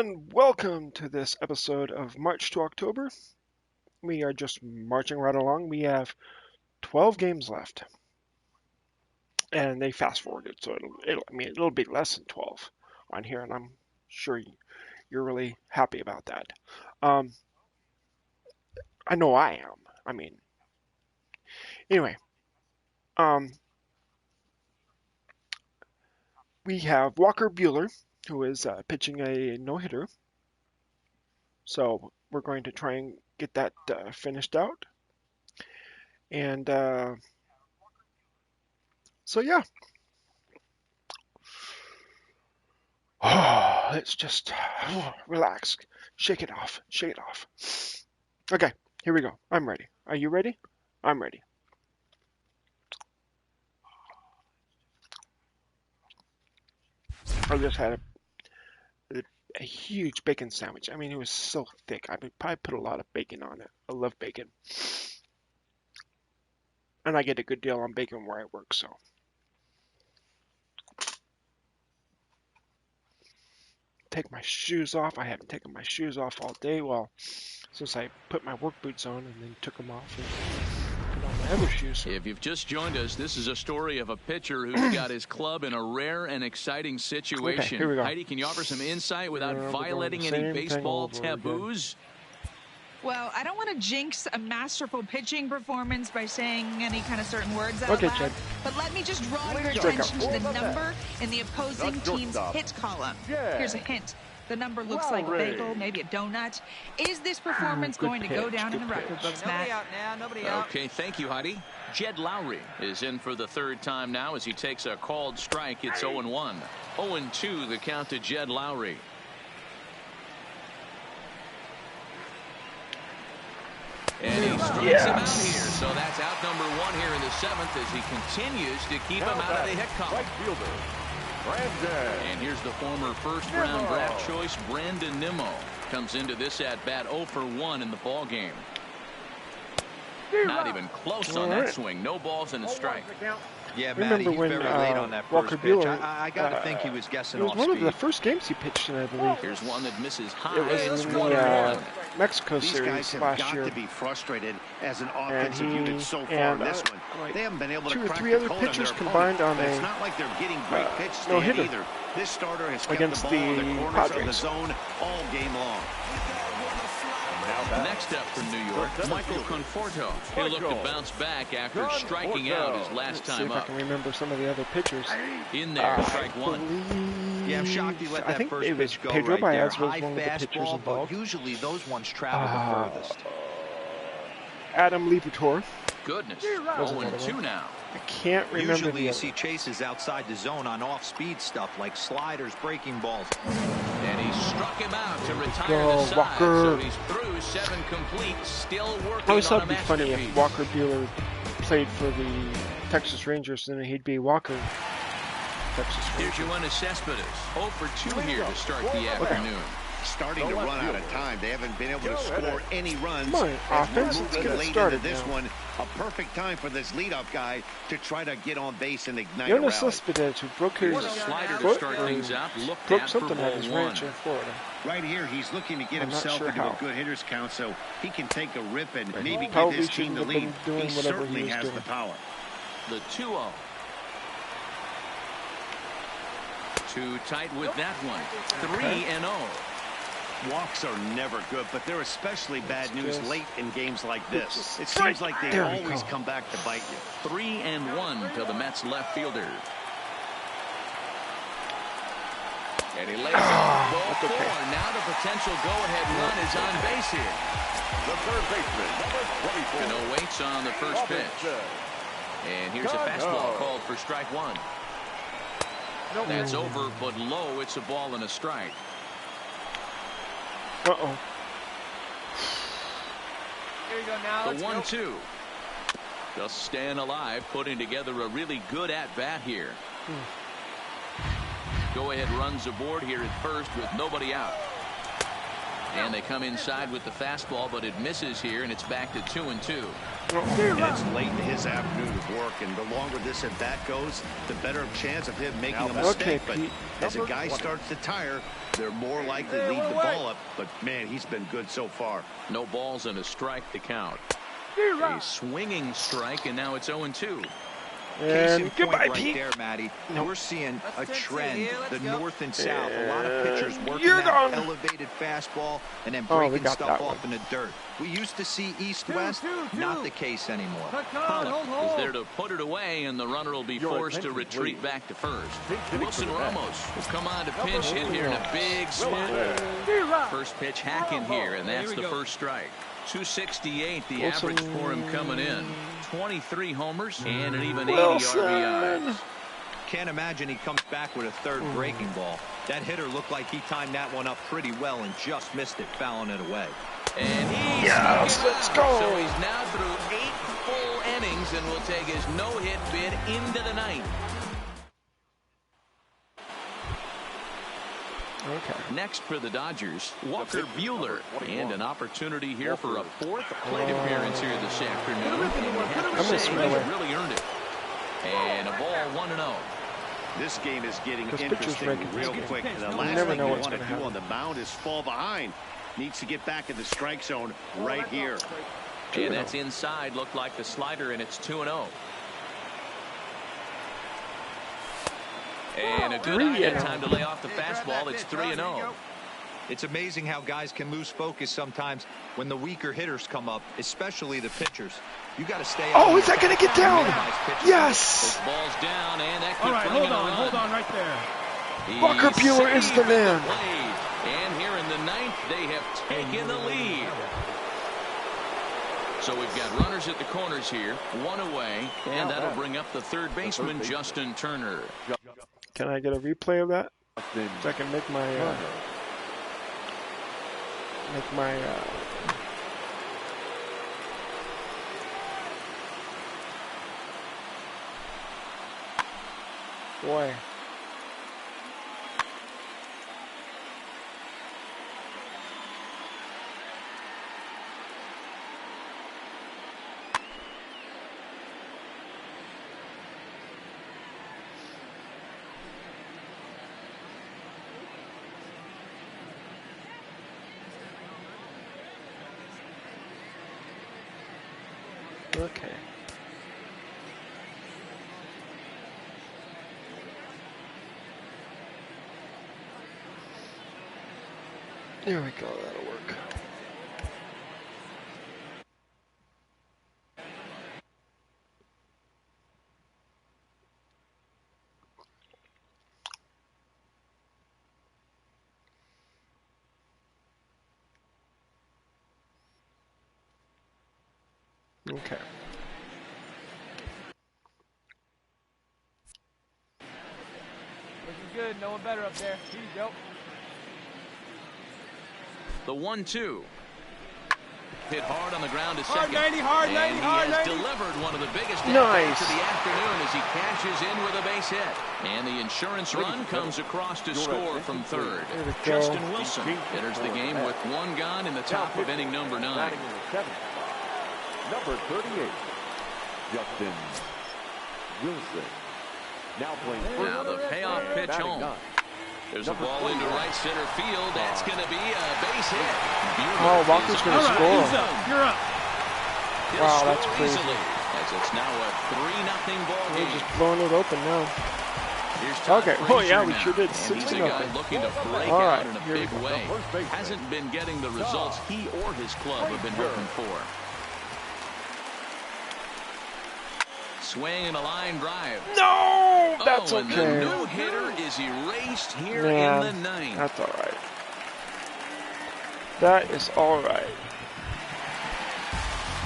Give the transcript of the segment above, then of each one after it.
And welcome to this episode of March to October. We are just marching right along. We have 12 games left, and they fast forwarded, so it'll be less than 12 on here, and I'm sure you're really happy about that. I know I am. Anyway, we have Walker Buehler, who is pitching a no-hitter. So we're going to try and get that finished out. And so, yeah. Let's just relax. Shake it off. Shake it off. Okay, here we go. I'm ready. Are you ready? I'm ready. I just had a huge bacon sandwich. It was so thick. I probably put a lot of bacon on it. I love bacon. And I get a good deal on bacon where I work, so. Take my shoes off. I haven't taken my shoes off all day. Well, since I put my work boots on and then took them off and put on my other shoes. If you've just joined us, this is a story of a pitcher who's got his club in a rare and exciting situation. Okay, here we go. Heidi, can you offer some insight without violating any baseball taboos? Well, I don't want to jinx a masterful pitching performance by saying any kind of certain words out Okay, loud, Chad. but let me just draw your attention to the number in the opposing team's hit column. Here's a hint. The number looks like a bagel, maybe a donut. Is this performance going to go down in the record books, Matt? Nobody out now, nobody out. Okay, thank you, Heidi. Jed Lowry is in for the third time now as he takes a called strike. It's 0-1. 0-2 the count to Jed Lowry. And he strikes him out here. So that's out number one here in the seventh as he continues to keep him out of the hit column. And here's the former first-round draft choice, Brandon Nimmo. Comes into this at-bat 0 for 1 in the ball game. Not even close on that swing. No balls and a strike. Yeah, Matty, he's very late on that first pitch. I got to think he was guessing off speed. It was one of the first games he pitched in, I believe. Here's one that misses high. It was in the Mexico Series last year. These guys have got to be frustrated as an offensive unit so far in this one. They haven't been able to crack the code on their opponent. 2 or 3 other pitchers combined on it's not like they're getting great pitch no stand hitter either. This starter has kept against the ball in the corners Padres. of the zone all game long. Next up from New York, Michael Conforto. He looked to bounce back after striking out his last time see if up. I can remember some of the other pitchers. In there, strike one. Yeah, I'm shocked he let that first pitch go Pedro right there. Baez was High one of the pitchers fastball, but involved. usually those ones travel the furthest. Adam Liberatore. Goodness, 0-2 now. I can't remember. Usually you see chases outside the zone on off-speed stuff like sliders, breaking balls. And he struck him out to retire Go, the side. Walker. So he's through 7 complete, still working I always thought on it'd a be funny masterpiece. if Walker Buehler played for the Texas Rangers, then he'd be Walker. Texas Here's Rangers. Yoenis Cespedes, 0 for 2 here to start the afternoon. Starting to run out of time. They haven't been able to score any runs. Come on, offense, let's Moving get it late started into this now. one, a perfect time for this leadoff guy to try to get on base and ignite a Yoenis rally. Cespedes, who broke his Here's a slider to foot, start or things out. Looked broke at for something at ball his 1. ranch in Florida. Right here, he's looking to get I'm not himself sure into how. a good hitter's count so he can take a rip and maybe give Probably his team the shouldn't have lead. been doing He whatever he certainly was has doing. the power. The 2-0. Too tight with that one. 3-0. Walks are never good, but they're especially bad news just- late in games like this. just It seems like they There we always go. come back to bite you. 3-1 to the Mets left fielder. And he lays off ball that's 4. okay. Now the potential go-ahead run is on base here. The third baseman, number 24. Cano waits on the first pitch. And here's a fastball called for strike 1. That's over, but low. It's a ball and a strike. Uh-oh. Here you go now. The 1-2. Just staying alive, putting together a really good at-bat here. Go-ahead runs aboard here at first with nobody out. And they come inside with the fastball, but it misses here, and it's back to 2-2. And it's late in his afternoon of work, and the longer this at bat goes, the better chance of him making a mistake. But as a guy starts to tire, they're more likely to leave the ball up. But man, he's been good so far. No balls and a strike to count. A swinging strike, and now it's 0-2. And goodbye, right Pete. There, Matty. Nope. We're seeing a trend, the north and south. A lot of pitchers working You're that gone. elevated fastball and then breaking got stuff that off in the dirt. We used to see east-west, not the case anymore. Is there to put it away, and the runner will be forced to retreat back to first. Wilson Ramos will come on to pinch hit here in a big spot. First pitch hacking here, and that's the first strike. 268 the average for him coming in. 23 homers and an even 80 RBIs. Can't imagine he comes back with a third breaking ball. That hitter looked like he timed that one up pretty well and just missed it, fouling it away. And he's let's go. So he's now through 8 full innings and will take his no-hit bid into the ninth. Okay. Next for the Dodgers, Walker Buehler, and an opportunity here for a 4th plate appearance here this afternoon. And he's really earned it. And a ball 1-0. This game is getting interesting real quick. The last thing you want to do on the mound is fall behind. Needs to get back in the strike zone right here. And that's inside. Looked like the slider, and it's 2-0. And a good eye, time to lay off the fastball. It's 3-0. It's amazing how guys can lose focus sometimes when the weaker hitters come up, especially the pitchers. You got to stay. Oh, is that going to get down? Yes. This ball's down, and that all right, hold on right there. Walker Buehler is the man. And here in the ninth, they have taken the lead. So we've got runners at the corners here, 1 away, and that'll bring up the third baseman, Justin Turner. Can I get a replay of that? So I can make my boy. Okay. There we go, that'll work. Okay. Looking good. No one better up there. Here you go. The 1-2. Hit hard on the ground to second. Hard, 90, hard, and 90, he hard, has 90. delivered one of the biggest Nice of the afternoon as he cashes in with a base hit. And the insurance run comes across to score from third. Justin Wilson enters the game with 1 gone in the top of inning number 9. Number 38, Justin Wilson. Now playing first. Now the payoff pitch home. There's a ball into right center field. That's going to be a base hit. Oh, Walker's going to score. You're up. Wow, that's crazy. Easily, as it's now a 3-0 ball game. We're just blowing it open now. Okay. Oh yeah, we sure did. 6-0. He's a guy looking to break out in a big way. Hasn't been getting the results he or his club have been hoping for. Swing and a line drive. No, that's and okay. The no-hitter is erased here Yeah, in the 9th. That's all right. That is all right.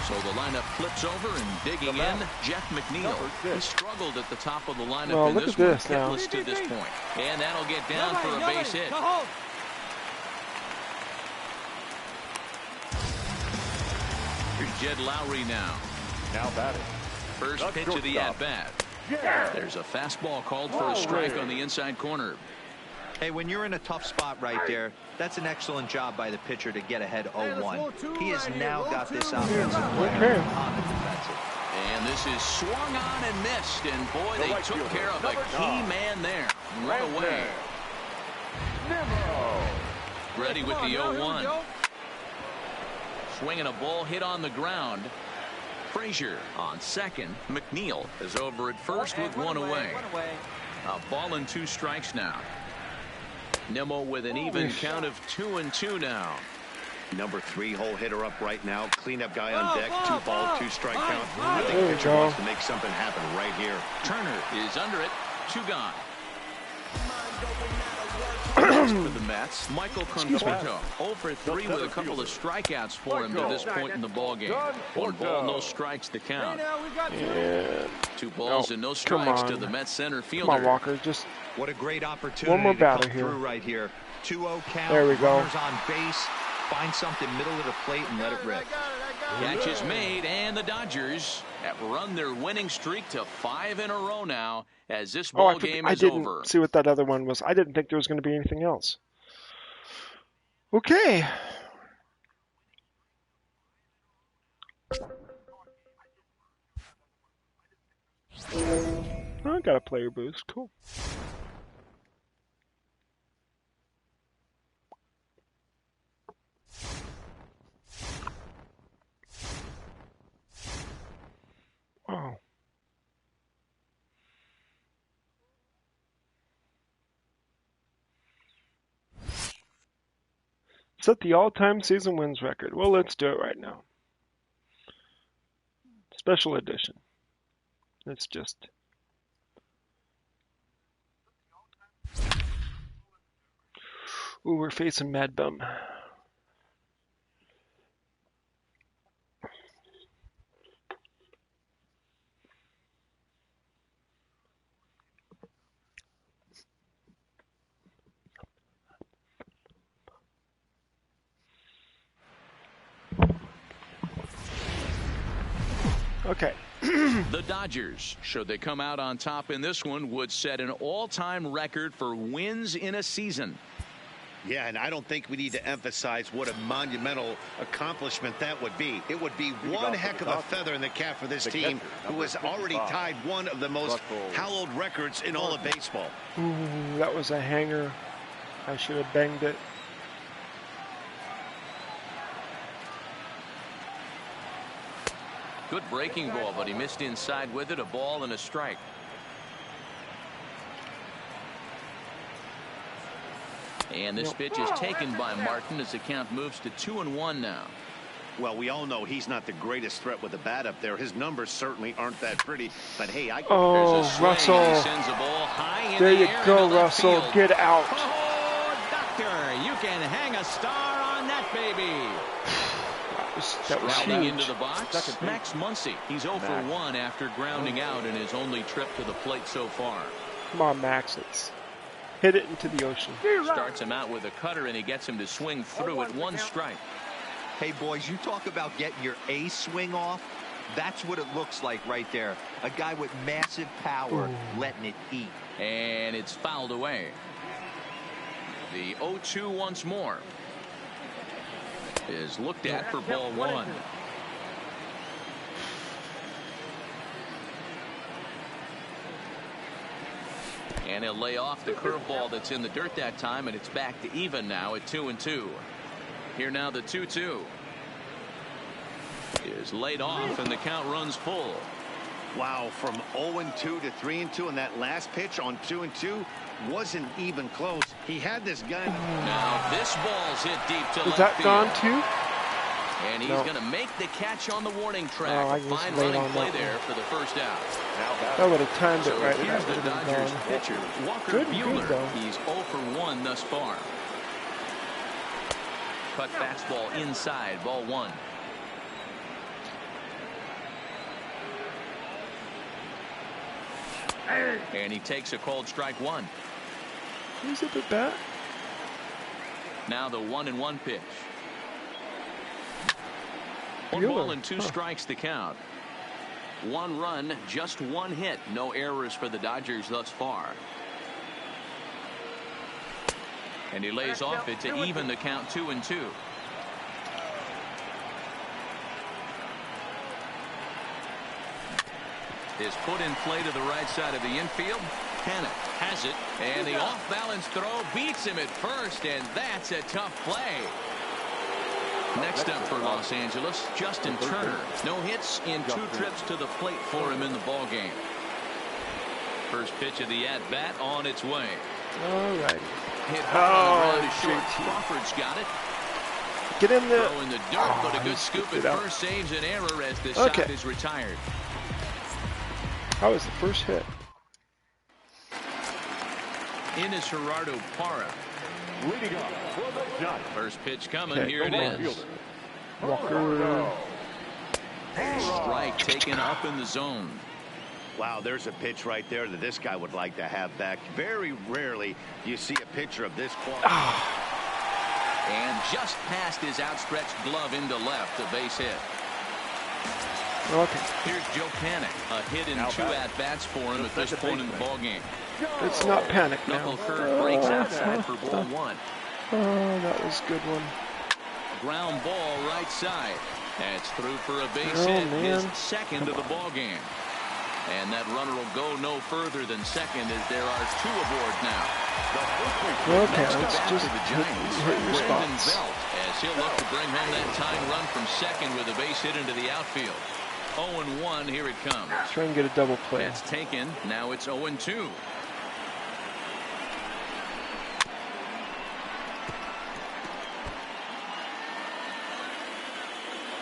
So the lineup flips over and digging in, Jeff McNeil. He struggled at the top of the lineup Well, in look this at this one, now. hitless to this point. And that'll get down for a base hit. Here's Jed Lowry now. Now batting. First pitch of the at-bat. There's a fastball called for a strike on the inside corner. Hey, when you're in a tough spot right there, that's an excellent job by the pitcher to get ahead 0-1. He has now got this offensive player on the defense. And this is swung on and missed. And boy, they took care of a key man there. Right away. Ready with the 0-1. Swinging a ball hit on the ground. Frazier on second. McNeil is over at first with one away. A ball and 2 strikes now. Nimmo with an even count of 2-2 now. Number 3 hole hitter up right now. Cleanup guy on deck. 2 ball, 2 strike count. I think the pitcher wants to make something happen right here. Turner is under it. 2 gone. For the Mets, Michael Conforto 0 for 3 with a couple of strikeouts for him to this point in the ball game. 1 ball, no strikes to count. Yeah. 2 balls and no strikes to the Mets center fielder. Come on, Walker. Just what a great opportunity one more to batter come here. through right here. 2-0 count. There we go. Runners on base. Find something middle of the plate and let it rip. Catch is made, and the Dodgers have run their winning streak to 5 in a row now as this ball game is over. I didn't see what that other one was. I didn't think there was going to be anything else. Okay. I got a player boost. Cool. Oh. Set the all-time season wins record. Well, let's do it right now. Special edition. Let's just... Ooh, we're facing Mad Bum. Okay. The Dodgers, should they come out on top in this one, would set an all-time record for wins in a season. Yeah, and I don't think we need to emphasize what a monumental accomplishment that would be. It would be one heck of a feather in the cap for this team, who has already tied one of the most hallowed records in all of baseball. Ooh, that was a hanger. I should have banged it. Good breaking ball, but he missed inside with it. A ball and a strike. And this pitch is taken by Martin as the count moves to 2-1 now. Well, we all know he's not the greatest threat with the bat up there. His numbers certainly aren't that pretty. But hey, oh, Russell. Sends a ball high in there the you air go, Russell. field. Get out. Oh, doctor, you can hang a star on that baby. That was Rounding huge. into the box, Max Muncy. He's 0 for 1 after grounding out in his only trip to the plate so far. Come on, Max. Let's hit it into the ocean. Starts him out with a cutter, and he gets him to swing through at 1 strike. Hey, boys, you talk about getting your A swing off. That's what it looks like right there. A guy with massive power letting it eat. And it's fouled away. The 0-2 once more is looked at for ball 1. And he'll lay off the curveball that's in the dirt that time, and it's back to even now at 2-2. Here now the 2-2 is laid off, and the count runs full. Wow, from 0-2 to 3-2 in that last pitch on 2-2 wasn't even close. He had this guy. Now this ball's hit deep to Is left that field. gone too? And he's going to make the catch on the warning track. Oh, A fine running play there one. for the first out. That would have timed So it right. here's That the would have Dodgers gone. pitcher, Walker Good, Buehler. though. He's 0 for 1 thus far. Cut fastball inside, ball 1. And he takes a called strike 1. Who's up at bat? Now the 1-1 pitch. One Buehler. ball and 2 strikes to count. 1 run, just 1 hit. No errors for the Dodgers thus far. And he lays off it to even the count 2-2. is put in play to the right side of the infield. Panik has it, and the off-balance throw beats him at first, and that's a tough play. Next up for Los Angeles, Justin Turner. No hits in 2 trips to the plate for him in the ballgame. First pitch of the at-bat on its way. All right. Hit hard on the ground to short. Crawford's got it. Get in there. Throw in the dirt, but a good scoop at first saves an error as the side is retired. How was the first hit? In is Gerardo Parra. Leading up for the Giants. First pitch coming. Here it is. Walker. Strike taken up in the zone. Wow, there's a pitch right there that this guy would like to have back. Very rarely do you see a pitcher of this quality. And just past his outstretched glove into left, a base hit. Okay. Here's Joe Panik. A hit in 2 at-bats for him at this point in the ballgame. It's not Panik now. Knuckle curve breaks outside for ball 1. Oh, that was a good one. Ground ball right side. That's through for a base hit, his second of the ballgame. And that runner will go no further than second as there are 2 aboard now. Okay, let's just hit your spots. Belt, as he'll look to bring home that tying run from second with a base hit into the outfield. 0-1, here it comes. Try and get a double play. That's taken. Now it's 0-2.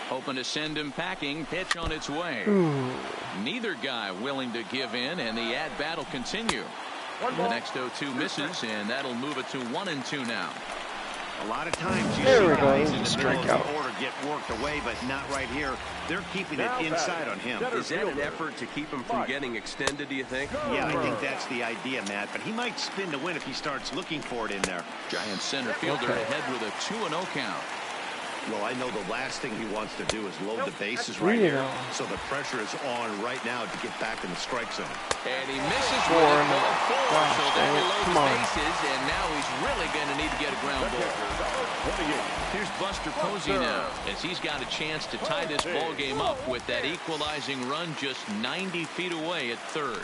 Hoping to send him packing. Pitch on its way. Ooh. Neither guy willing to give in, and the at-bat will continue. The next 0-2 misses, and that'll move it to 1-2 now. A lot of times you there see we guys go. in the Strike middle of out. the order get worked away, but not right here. They're keeping it inside on him. Is that an effort to keep him from getting extended, do you think? Yeah, I think that's the idea, Matt. But he might spin to win if he starts looking for it in there. Giant center fielder ahead with a 2-0 count. Well, I know the last thing he wants to do is load the bases right here. So the pressure is on right now to get back in the strike zone. And he misses with a ball 4. So that will load the bases, and now he's really going to need to get a ground ball. Here's Buster Posey now, as he's got a chance to tie this ball game up with that equalizing run just 90 feet away at third.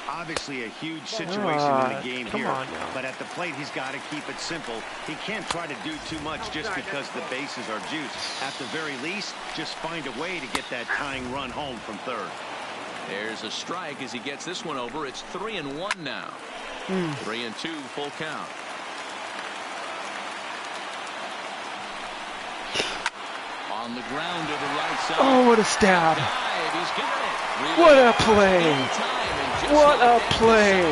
Obviously a huge situation in the game here, but at the plate he's got to keep it simple. He can't try to do too much just because the bases are juiced. At the very least, just find a way to get that tying run home from third. There's a strike as he gets this one over. It's 3-1 now. 3-2 full count. On the ground to the right side. Oh, what a stab. He's got it. What a play. What a play.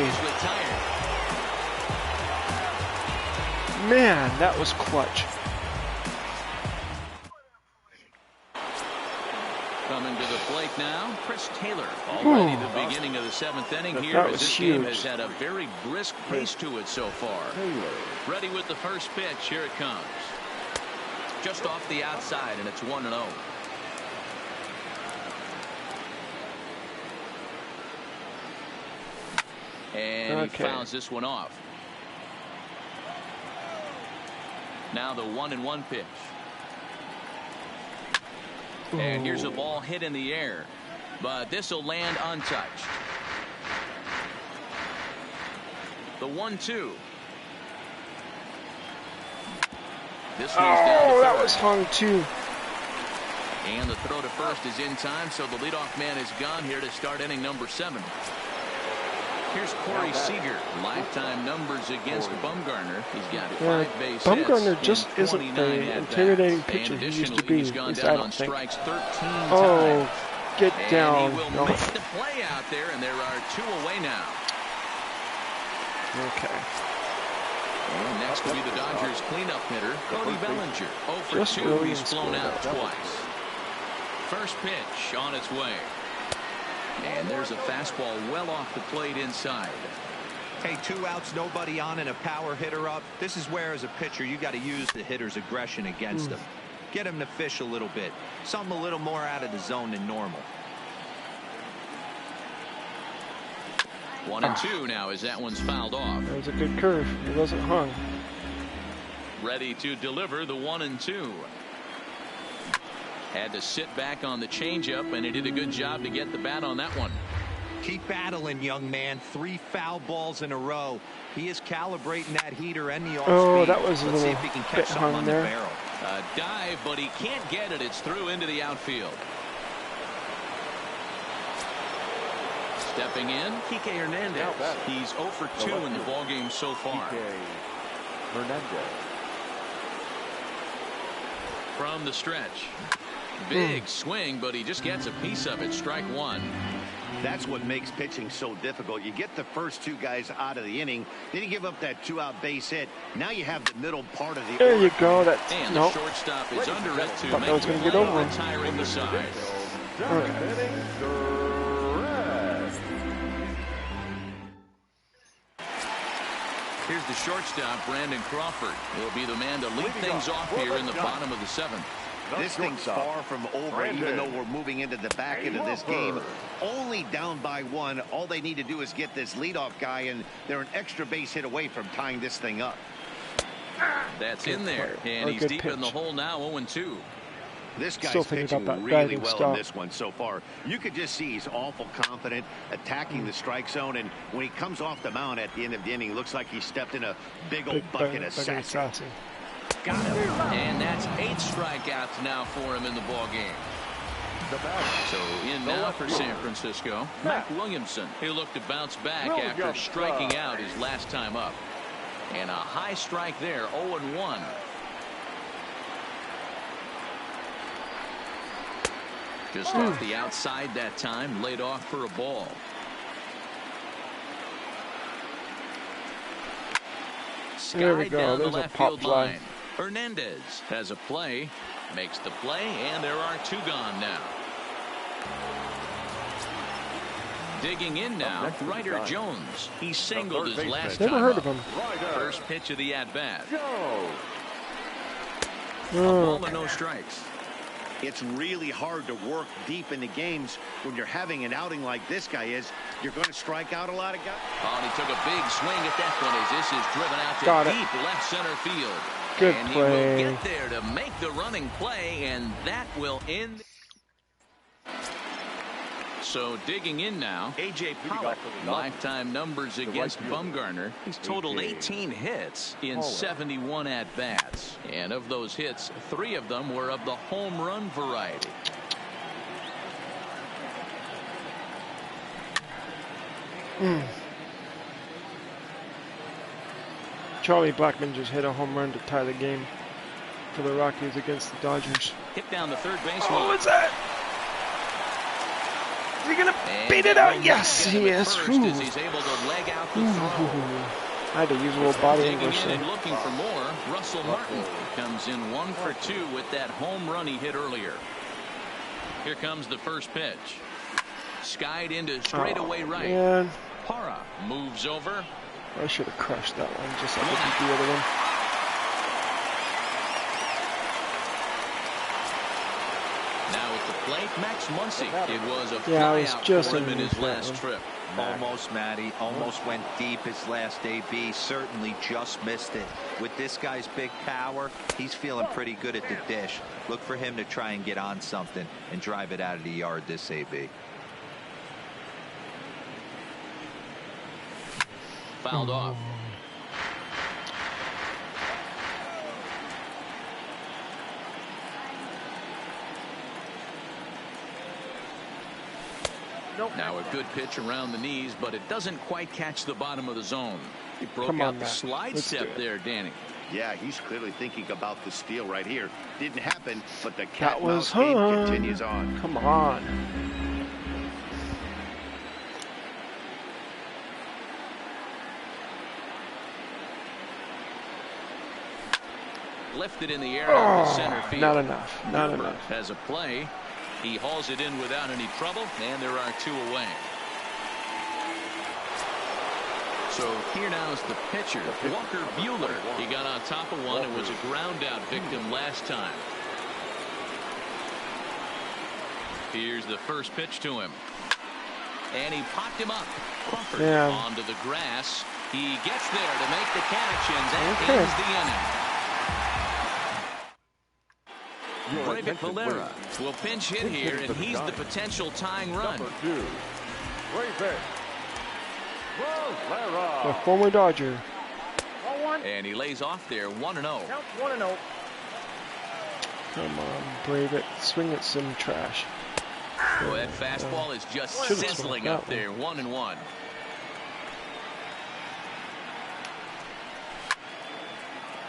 Man, that was clutch. Coming to the plate now, Chris Taylor. Already the beginning of the 7th inning here as this game has had a very brisk pace to it so far. Ready with the first pitch. Here it comes. Just off the outside, and it's 1-0. And he fouls this one off. Now the 1-1 pitch. And here's a ball hit in the air, but this will land untouched. The 1-2. This one's down to third. That was hung too. And the throw to first is in time, so the leadoff man is gone here to start inning number 7. Here's Corey Seager. Lifetime numbers against Bumgarner. He's got 5 base hits. Bumgarner just isn't the intimidating pitcher he used to be. He's gone down on strikes 13 times. Oh, get down. And he will make the play out there, and there are 2 away now. Okay. And next will be the Dodgers cleanup hitter, Cody Bellinger. 0 for 2. He's flown out twice. First pitch on its way. And there's a fastball well off the plate inside. Hey, 2 outs, nobody on, and a power hitter up. This is where, as a pitcher, you got to use the hitter's aggression against him. Get him to fish a little bit. Something a little more out of the zone than normal. 1-2 now as that one's fouled off. That was a good curve. It wasn't hung. Ready to deliver the 1-2. Had to sit back on the changeup, and he did a good job to get the bat on that one. Keep battling, young man. 3 foul balls in a row. He is calibrating that heater and the off-speed. Oh, that was a Let's see little if he can bit catch something hung on there. the barrel. A dive, but he can't get it. It's through into the outfield. Stepping in, Kike Hernandez. He's 0 for 2 in the ballgame so far. Hernandez. From the stretch. Big swing, but he just gets a piece of it. Strike 1. That's what makes pitching so difficult. You get the first 2 guys out of the inning, then you give up that 2-out base hit. Now you have the middle part of the There you go. That's and nope. the shortstop is under it to Thought make that was going to get over him. retiring the side. Okay. Here's the shortstop, Brandon Crawford. He'll be the man to lead things off here in the bottom of the 7th. This thing's far from over, even though we're moving into the back end of this game. Only down by 1. All they need to do is get this leadoff guy, and they're an extra base hit away from tying this thing up. That's in there, and he's deep in the hole now, 0-2. This guy's pitching really well in this one so far. You could just see he's awful confident, attacking the strike zone, and when he comes off the mound at the end of the inning, looks like he stepped in a big old bucket of sassy. Got him. And that's 8 strikeouts now for him in the ball game. So in now for San Francisco, Mac Williamson. He'll look to bounce back after striking out his last time up. And a high strike there, 0-1. Just off the outside that time, laid off for a ball. There we Sky go. down There's the a left pop field fly. line. Hernandez has a play, makes the play, and there are 2 gone now. Digging in now, Ryder Jones. He singled his last time. Never heard of him. First pitch of the at-bat. A Oh. ball and no strikes. It's really hard to work deep into games when you're having an outing like this guy is. You're going to strike out a lot of guys. Oh, and he took a big swing at that one as this is driven out to Got it. deep left center field. Good and play. He will get there to make the running play, and that will end. So digging in now, A.J. Pollock. Lifetime numbers against Bumgarner. He's totaled 18 hits in 71 at-bats. And of those hits, 3 of them were of the home run variety. Charlie Blackmon just hit a home run to tie the game for the Rockies against the Dodgers. Hit down the third base. Oh, what's that? Is he going to beat it out? Yes, he is. He's able to leg out the throw. I had to use a little body Digging English in there. and looking for more. Russell Martin comes in 1 for 2 with that home run he hit earlier. Here comes the first pitch. Skied into straightaway right. Man. Para moves over. I should have crushed that one just like I did the other one. Now at the plate, Max Muncy. It was a Yeah, I was flyout just for him in in his that last one. trip. Almost, Matty. Almost went deep his last AB. Certainly just missed it. With this guy's big power, he's feeling pretty good at the dish. Look for him to try and get on something and drive it out of the yard this AB. Fouled off. Now a good pitch around the knees, but it doesn't quite catch the bottom of the zone. He broke out the slide step there, Danny. Yeah, he's clearly thinking about the steal right here. Didn't happen, but the cat That was mouse game hung. continues on. Come on. Lifted in the air out to center field. Not enough. Not Gerber enough. has a play. He hauls it in without any trouble, and there are 2 away. So here now is the pitcher, Walker Buehler. He got on top of one and was a ground out victim last time. Here's the first pitch to him. And he popped him up. Crawford onto the grass. He gets there to make the catch, and that ends the inning. Buehler will pinch hit here, and he's the potential tying run. The former Dodger. And he lays off there, 1-0. Count 1-0. Come on, brave it. Swing at some trash. Well, that fastball is just sizzling up there, 1-1.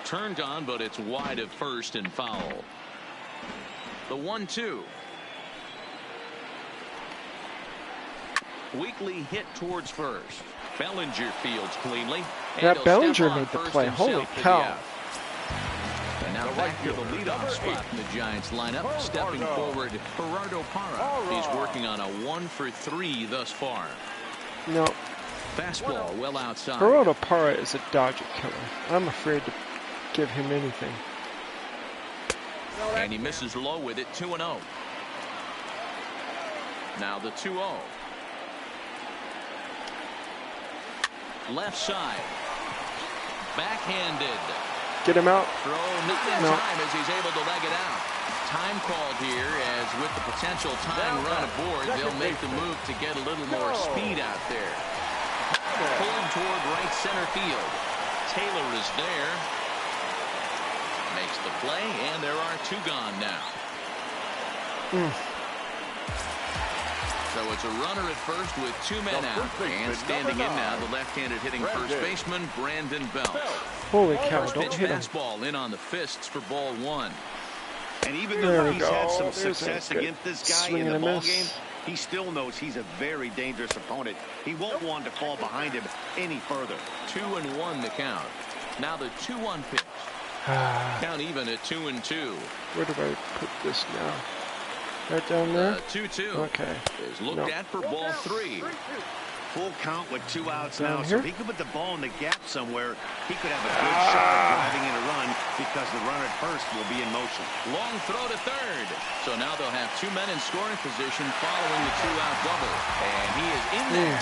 Turned on, but it's wide of first and foul. The 1-2. Weakly hit towards first. Bellinger fields cleanly. That Bellinger made the play. Holy cow. And now back to the leadoff spot in the Giants lineup. Stepping forward, Gerardo Parra. He's working on a 1-for-3 thus far. No. Fastball well outside. Gerardo Parra is a Dodger killer. I'm afraid to give him anything. And he misses low with it, 2-0. Now the 2-0. Left side. Backhanded. Get him out. Throw not in time as he's able to leg it out. Time called here as with the potential tying run aboard, they'll make the move to get a little more speed out there. Pulled toward right center field. Taylor is there. Makes the play, and there are two gone now. So it's a runner at first with two men out. And standing in now, the left-handed hitting first baseman, Brandon Belt. Holy cow, First don't pitch hit him. fastball in on the fists for ball one. And even though he's had some success against this guy in the ball game, he still knows he's a very dangerous opponent. He won't want to fall behind him any further. 2-1 the count. Now the 2-1 pitch. Count even at 2-2. Where do I put this now? Right down there? 2-2. Okay. Is looked at for ball three. Full count with 2 outs now. Here? So if he could put the ball in the gap somewhere, he could have a good shot at driving in a run because the runner at first will be in motion. Long throw to third. So now they'll have two men in scoring position following the 2-out double. And he is in there.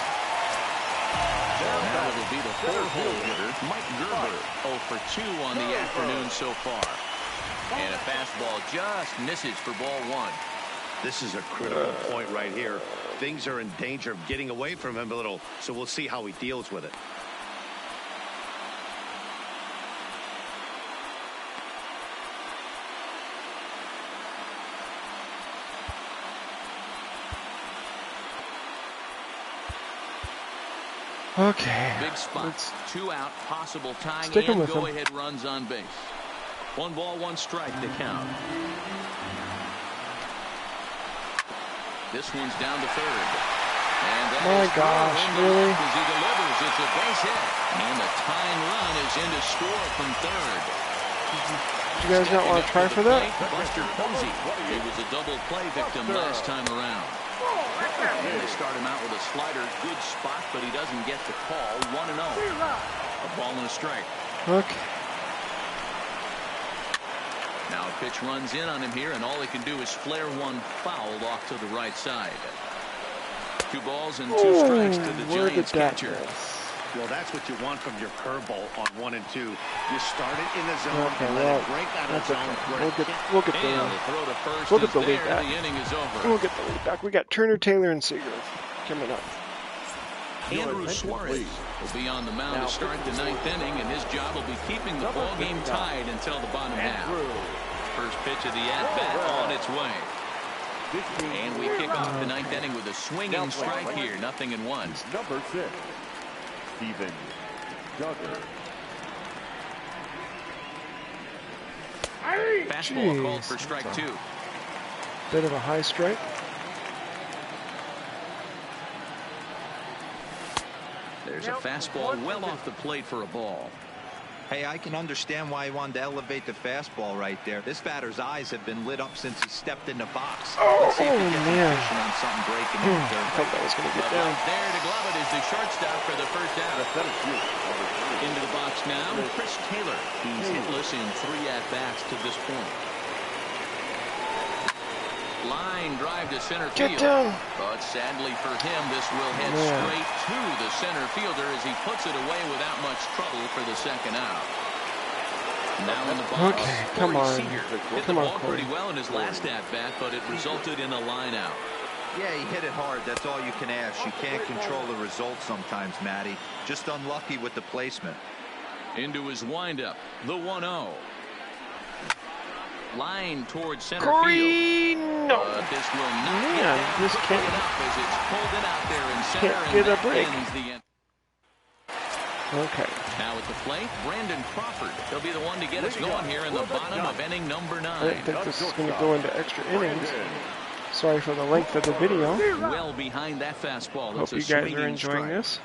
Now it'll be the 4-hole hitter, Mike Gerber, 0 for 2 on the afternoon so far. And a fastball just misses for ball one. This is a critical point right here. Things are in danger of getting away from him a little, so we'll see how he deals with it. Okay. Big spot. Let's 2 out, possible tying stick 'em and with him. go-ahead runs on base. 1 ball, 1 strike to count. This one's down to third. And that My is gosh, thrown really? as he delivers. It's a base hit. And the tying run is in to score from third. You guys not want to try for that? Buster Posey. He was a double play victim last time around. And they start him out with a slider. Good spot, but he doesn't get the call. 1-0. A ball and a strike. Okay. Now a pitch runs in on him here, and all he can do is flare one foul off to the right side. 2 balls and 2 strikes to the where did Giants that catcher. go? Well, that's what you want from your curveball on 1 and 2. You start it in the zone Okay, and let it break out of that's the zone. okay. Where We'll it get can't- we'll get And the the throw to first we'll get is the lead there. back. The inning is over. we'll get the lead back. We got Turner, Taylor, and Seager coming up. Andrew Suarez will be on the mound to start the 9th inning, and his job will be keeping the ball game tied until the bottom half. First pitch of the at-bat on its way. And we kick off the 9th inning with a swinging strike here. 0-1. Number 6, Steven Duggar. Fastball called Jeez, for strike that's a 2. Bit of a high strike. There's a fastball well off the plate for a ball. Hey, I can understand why he wanted to elevate the fastball right there. This batter's eyes have been lit up since he stepped in the box. Let's see if he gets man. efficient on something breaking in the I third. thought that was going to get down. There to glove it is the shortstop for the first out. Into the box now, Chris Taylor. He's hitless in 3 at-bats to this point. Line drive to center Get field. down. But sadly for him, this will head Man. straight to the center fielder as he puts it away without much trouble for the second out. Now in the box, Okay, come Corey on. Seager hit Come the on, ball Corey. pretty well in his last at-bat, but it resulted in a line out. Yeah, he hit it hard. That's all you can ask. You can't control the result sometimes, Matty. Just unlucky with the placement. Into his windup, the 1-0. Line towards center field. No. This will not Man, this can't. As it's pulled it out there in center, Can't get a break. Okay. Now at the plate, Brandon Crawford. He'll be the one to get us going here in the bottom of inning number 9. I think this is going to go into extra innings. Sorry for the length of the video. Well behind that fastball. Hope you guys are enjoying this.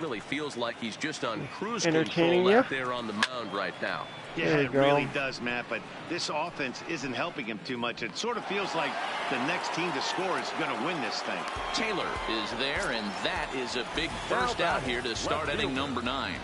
Really feels like he's just on cruise Entertaining control you? out there on the mound right now. Yeah, it really does, Matt, but this offense isn't helping him too much. It sort of feels like the next team to score is going to win this thing. Taylor is there, and that is a big first out here to start inning number 9.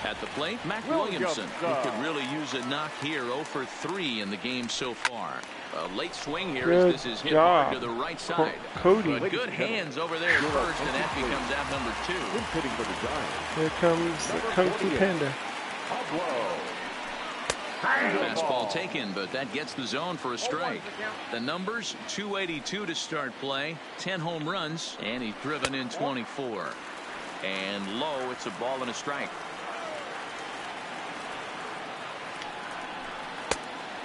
At the plate, Mac Williamson. He could really use a knock here. 0 for 3 in the game so far. A late swing here as this is hit hard to the right side. Cody. But good hands over there at first, and that becomes out number 2. Here comes the Kung Fu Panda. Fastball taken, but that gets the zone for a strike. The numbers, 282 to start play, 10 home runs, and he's driven in 24. And low, it's a ball and a strike.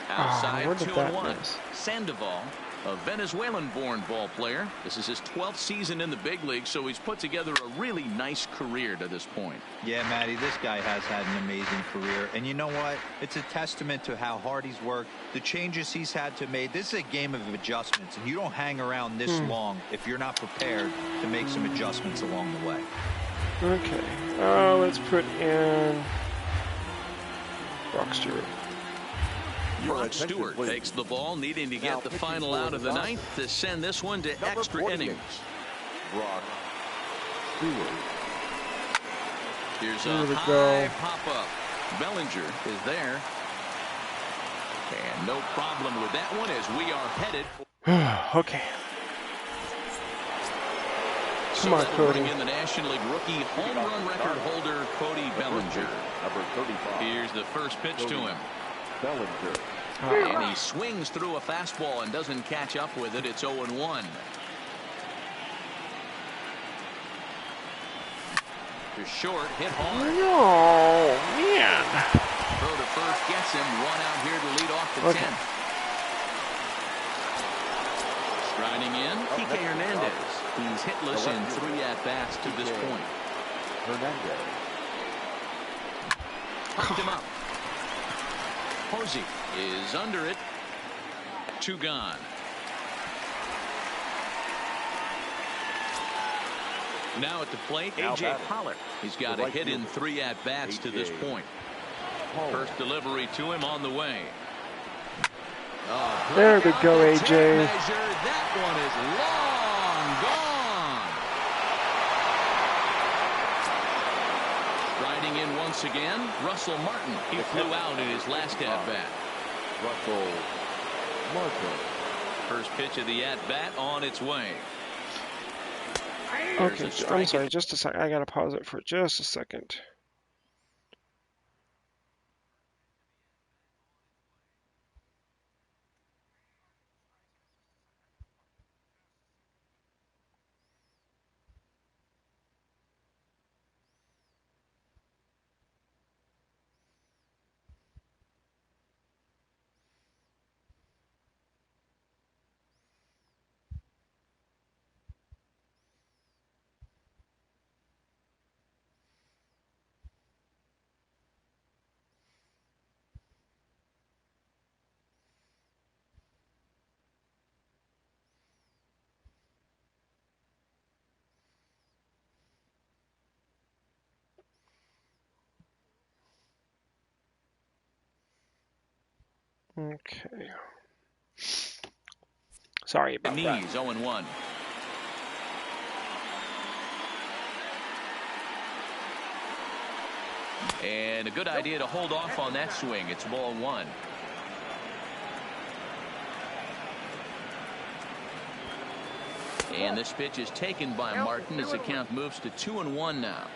Outside, 2-1. Sandoval, a Venezuelan-born ball player. This is his 12th season in the big league, so he's put together a really nice career to this point. Yeah, Matty, this guy has had an amazing career. And you know what? It's a testament to how hard he's worked, the changes he's had to make. This is a game of adjustments, and you don't hang around this long if you're not prepared to make some adjustments along the way. Okay, let's put in Brock Stewart. Brock Stewart takes the ball, needing to get the final out of the 9th to send this one to extra innings. Brock Stewart. Here's a high pop-up. Bellinger is there. And no problem with that one as we are headed. Okay. Come on, Cody. Bring in the National League rookie home run record holder, Cody Bellinger. Number 35. Here's the first pitch to him. Bellinger. And he swings through a fastball and doesn't catch up with it. It's 0-1. To short, hit hard. Oh, man. Throw to first gets him. 1 out here to lead off the 10th. Striding in, Kike Hernandez. He's hitless in 3 at-bats to this point. Hernandez. Hooked him up. Posey is under it. 2 gone. Now at the plate, A.J. Pollard. He's got a hit in 3 at-bats to this point. First delivery to him on the way. There we go, A.J. That one is long gone. Riding in once again, Russell Martin. He flew out in his last at-bat. Russell Martin. First pitch of the at-bat on its way. Okay, I'm sorry, just a second. I gotta pause it for just a second. Okay. Sorry about that. 0-1. And a good idea to hold off on that swing. It's ball 1. And this pitch is taken by Martin as the count moves to 2-1 now.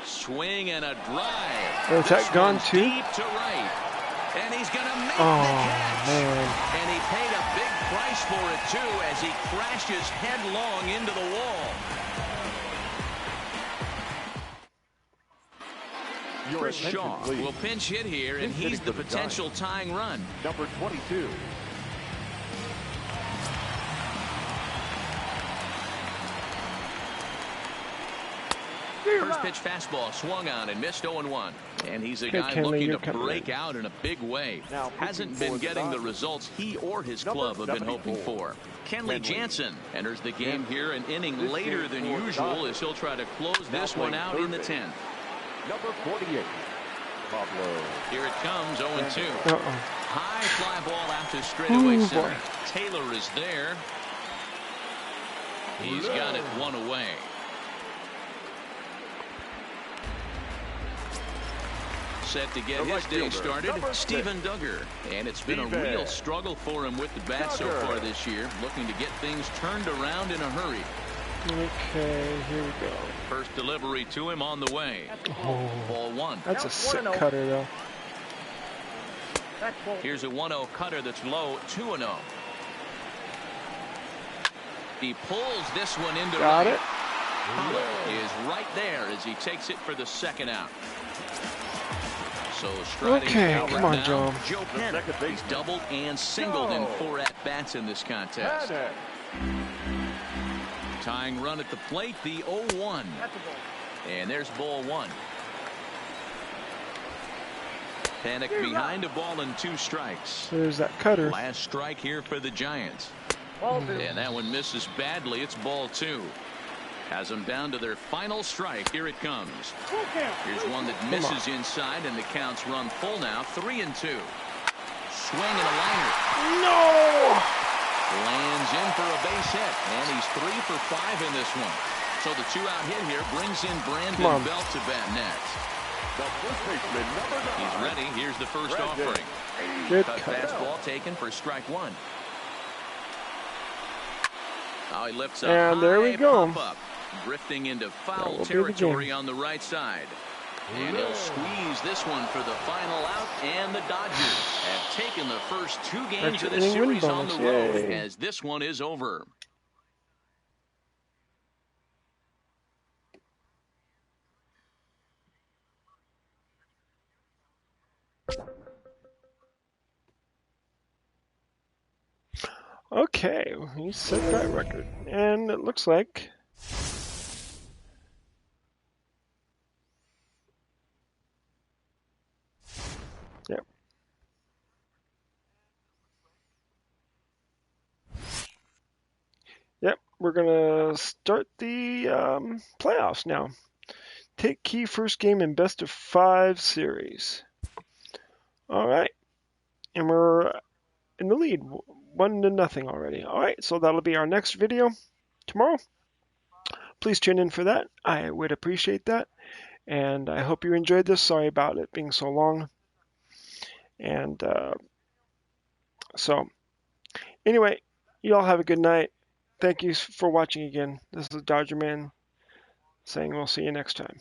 Swing and a drive. Oh, is that gone too? Deep to right. And he's going to make the Oh, catch. man. And he paid a big price for it, too, as he crashes headlong into the wall. Chris Shaw will pinch hit here, and he's the potential tying run. Number 22. First pitch fastball swung on and missed 0-1. And he's a guy Kenley, looking to break out in a big way. Now, hasn't been getting the results he or his club have been hoping for. Kenley Jansen enters the game here an inning later than usual as he'll try to close this one out in the 10th. Number 48. Pablo. Here it comes, 0-2. Uh-oh. High fly ball out to straightaway Ooh, center. boy. Taylor is there. He's got it one away. Set to get his day started, Steven Duggar. And it's been a real struggle for him with the bat so far this year. Looking to get things turned around in a hurry. Okay, here we go. First delivery to him on the way. Oh, Ball one. that's a sick cutter, though. Here's a 1-0 cutter that's low, 2-0. He pulls this one into Got right. it. Buehler is right there as he takes it for the second out. So striding Okay, out come on, now, Joe. Joe Penn. He's doubled and singled in 4 at-bats in this contest. Tying run at the plate, the 0-1. And there's ball one. Panic behind a ball and 2 strikes. There's that cutter. Last strike here for the Giants. And that one misses badly. It's ball 2. Has them down to their final strike. Here it comes. Here's one that misses inside, and the count's run full now. 3-2. Swing and a liner. No! Lands in for a base hit, and he's 3 for 5 in this one. So the 2-out hit here brings in Brandon Belt to bat next. The first baseman, number 9. He's ready. Here's the first offering. Good Cut cut. fastball taken for strike 1. Now he lifts up. And there we go. Up, drifting into foul will be the territory game. on the right side. And he'll squeeze this one for the final out, and the Dodgers have taken the first 2 games Extra of this inning win series on the bonus. road Yay. as this one is over. Okay, he set that record. And it looks like yep. Yep, we're gonna start the playoffs now. Take key first game in best of 5 series. All right, and we're in the lead, 1-0 already. All right, so that'll be our next video tomorrow. Please tune in for that. I would appreciate that, and I hope you enjoyed this. Sorry about it being so long. And so, anyway, you all have a good night. Thank you for watching again. This is Dodger Man saying we'll see you next time.